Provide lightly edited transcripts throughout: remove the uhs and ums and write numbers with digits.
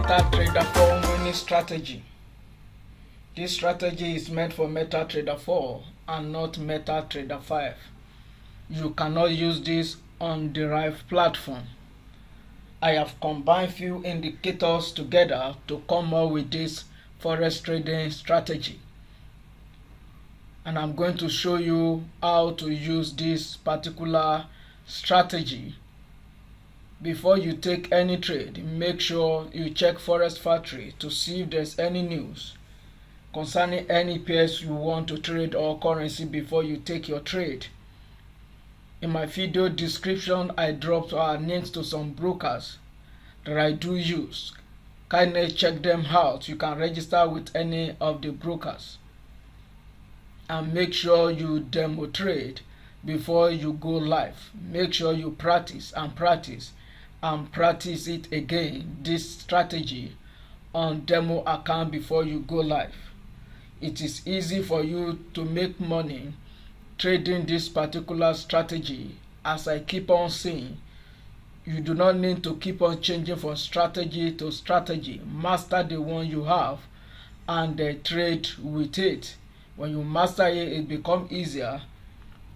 MetaTrader 4 winning strategy. This strategy is meant for MetaTrader 4 and not MetaTrader 5. You cannot use this on derived platform. I have combined few indicators together to come up with this forex trading strategy. And I'm going to show you how to use this particular strategy. Before you take any trade, make sure you check Forex Factory to see if there's any news concerning any pairs you want to trade or currency before you take your trade. In my video description, I dropped links to some brokers that I do use. Kindly check them out. You can register with any of the brokers. And make sure you demo trade before you go live. Make sure you practice and practice it again, this strategy on demo account before you go live. It is easy for you to make money trading this particular strategy. As I keep on saying, you do not need to keep on changing from strategy to strategy. Master the one you have and trade with it. When you master it, it becomes easier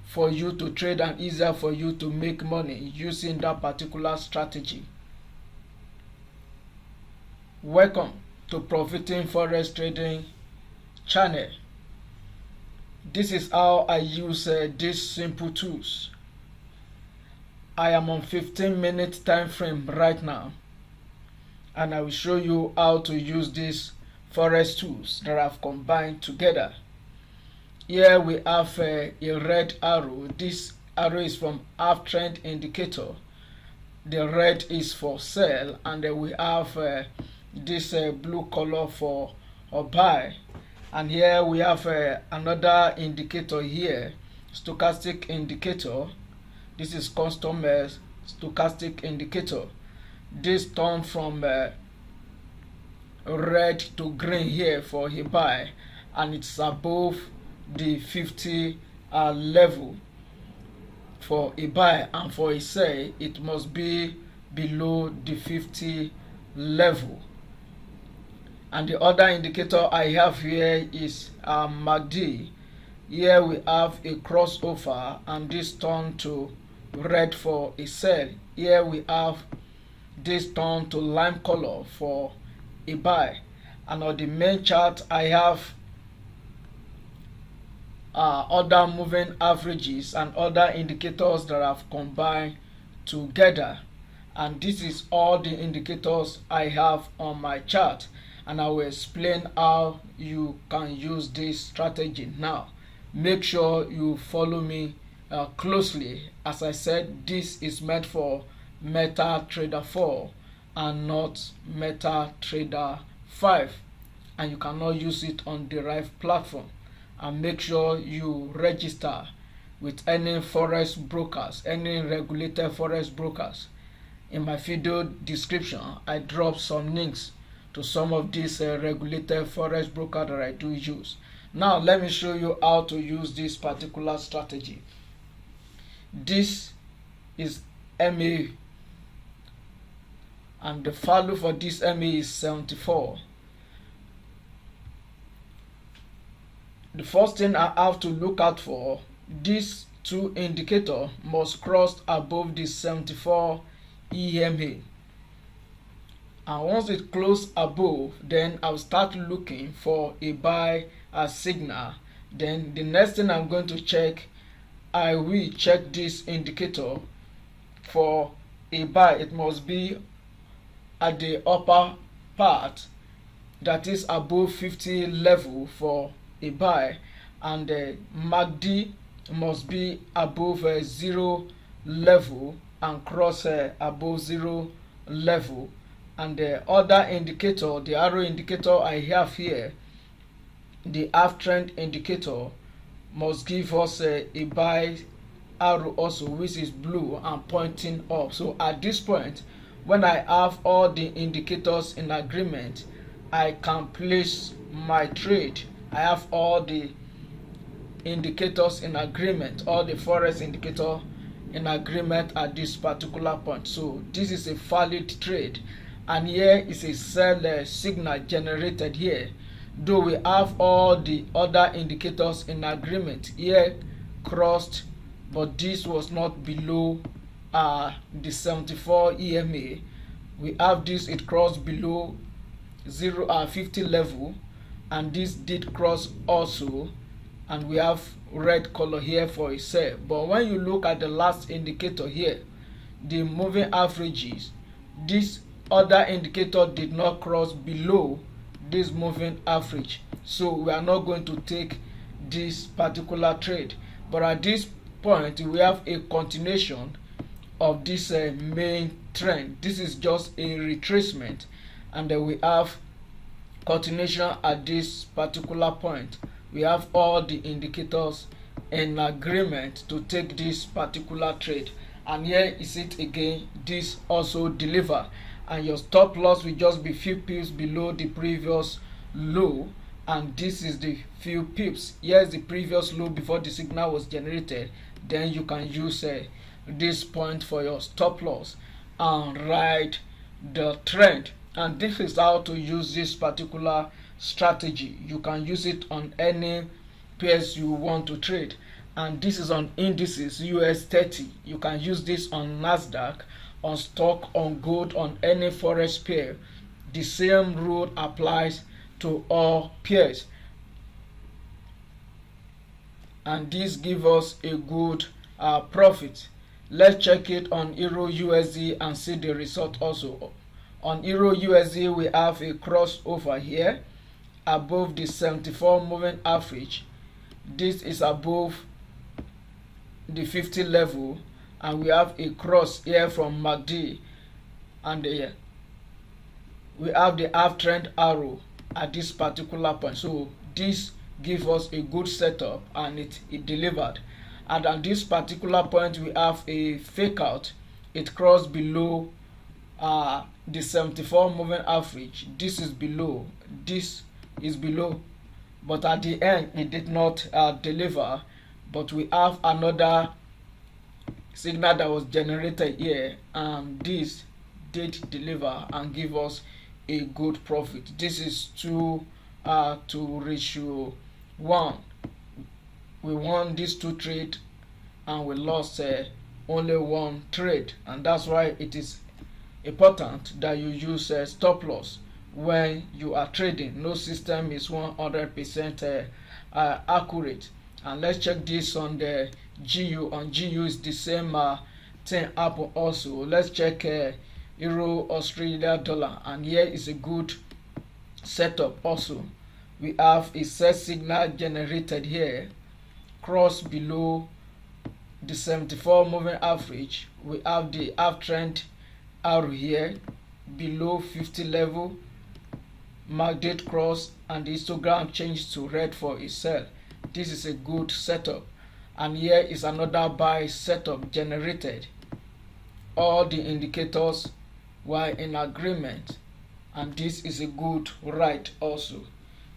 for you to trade and easier for you to make money using that particular strategy. Welcome to Profiting Forex Trading channel. This is how I use these simple tools. I am on 15-minute time frame right now, and I will show you how to use these forex tools that I've combined together. Here we have a red arrow. This arrow is from uptrend indicator. The red is for sell, and then we have this blue color for buy. And here we have another indicator here, stochastic indicator. This is custom stochastic indicator. This turn from red to green here for a buy, and it's above the 50 level for a buy, and for a sell it must be below the 50 level. And the other indicator I have here is MACD. Here we have a crossover, and this turn to red for a sell. Here we have this turn to lime color for a buy. And on the main chart I have other moving averages and other indicators that I've combined together. And this is all the indicators I have on my chart, and I will explain how you can use this strategy now. Make sure you follow me closely. As I said, this is meant for MetaTrader 4 and not MetaTrader 5, and you cannot use it on derived platform. And make sure you register with any forex brokers, any regulated forex brokers. In my video description, I drop some links to some of these regulated forex brokers that I do use. Now let me show you how to use this particular strategy. This is MA, and the value for this MA is 74. The first thing I have to look out for, these two indicators must cross above the 74 EMA. And once it closes above, then I'll start looking for a buy signal. Then the next thing I'm going to check, I will check this indicator for a buy. It must be at the upper part, that is above 50 level for a buy, and the MACD must be above 0 level and cross above 0 level. And the other indicator, the arrow indicator I have here, the uptrend indicator, must give us a buy arrow also, which is blue and pointing up. So at this point, when I have all the indicators in agreement, I can place my trade. I have all the indicators in agreement, all the forex indicator in agreement at this particular point. So this is a valid trade, and here is a sell signal generated here. Though we have all the other indicators in agreement, here crossed, but this was not below the 74 EMA. We have this, it crossed below 50 level, and this did cross also, and we have red color here for a sell. But when you look at the last indicator here, the moving averages, this other indicator did not cross below this moving average, so we are not going to take this particular trade. But at this point we have a continuation of this main trend. This is just a retracement, and then we have continuation at this particular point. We have all the indicators in agreement to take this particular trade, and here is it again. This also deliver, and your stop loss will just be few pips below the previous low, and this is the few pips. Here's the previous low before the signal was generated. Then you can use this point for your stop loss and ride the trend. And this is how to use this particular strategy. You can use it on any pairs you want to trade, and this is on indices US 30. You can use this on Nasdaq, on stock, on gold, on any forex pair. The same rule applies to all pairs, and this gives us a good profit. Let's check it on Euro USD and see the result also. On Euro USD we have a crossover here above the 74 moving average. This is above the 50 level, and we have a cross here from MACD, and here we have the uptrend arrow at this particular point. So this gives us a good setup, and it delivered. And at this particular point we have a fake out. It crossed below the 74 moving average. This is below, this is below, but at the end it did not deliver. But we have another signal that was generated here, and this did deliver and give us a good profit. This is 2 to ratio 1. We won these 2 trades and we lost only 1 trade, and that's why it is important that you use stop loss when you are trading. No system is 100% accurate. And let's check this on the GU. On GU is the same thing happen also. Let's check Euro Australia dollar, and here is a good setup also. We have a set signal generated here, cross below the 74 moving average. We have the uptrend arrow here below 50 level, MACD cross, and the histogram changed to red for a sell. This is a good setup, and here is another buy setup generated. All the indicators were in agreement, and this is a good ride also.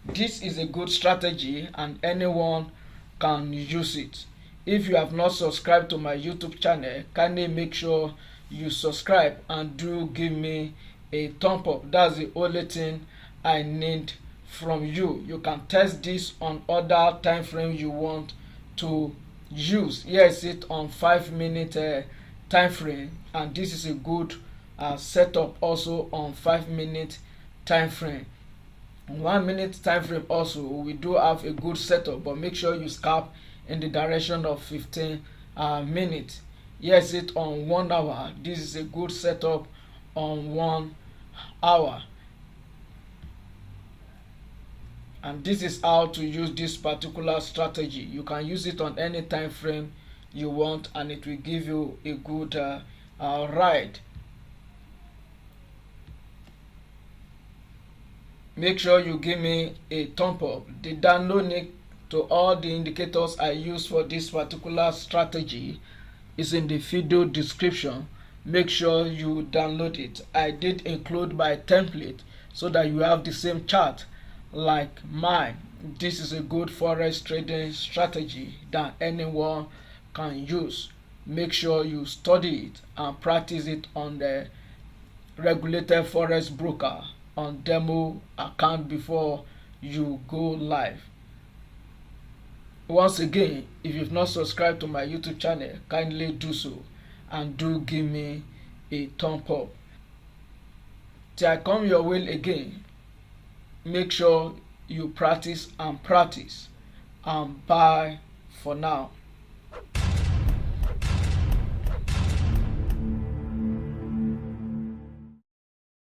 This is a good strategy, and anyone can use it. If you have not subscribed to my YouTube channel, kindly make sure you subscribe and do give me a thumb up. That's the only thing I need from you. You can test this on other time frame you want to use. Here is it on 5-minute time frame, and this is a good setup also on 5-minute time frame. 1 minute time frame also we do have a good setup, but make sure you scalp in the direction of 15 minutes. Here is it on 1 hour. This is a good setup on 1 hour. And this is how to use this particular strategy. You can use it on any time frame you want, and it will give you a good ride. Make sure you give me a thumb up. The download link to all the indicators I use for this particular strategy is in the video description. Make sure you download it. I did include my template so that you have the same chart like mine. This is a good forex trading strategy that anyone can use. Make sure you study it and practice it on the regulated forex broker on demo account before you go live. Once again, if you've not subscribed to my YouTube channel, kindly do so and do give me a thumb up. Till I come your way again, make sure you practice and bye for now.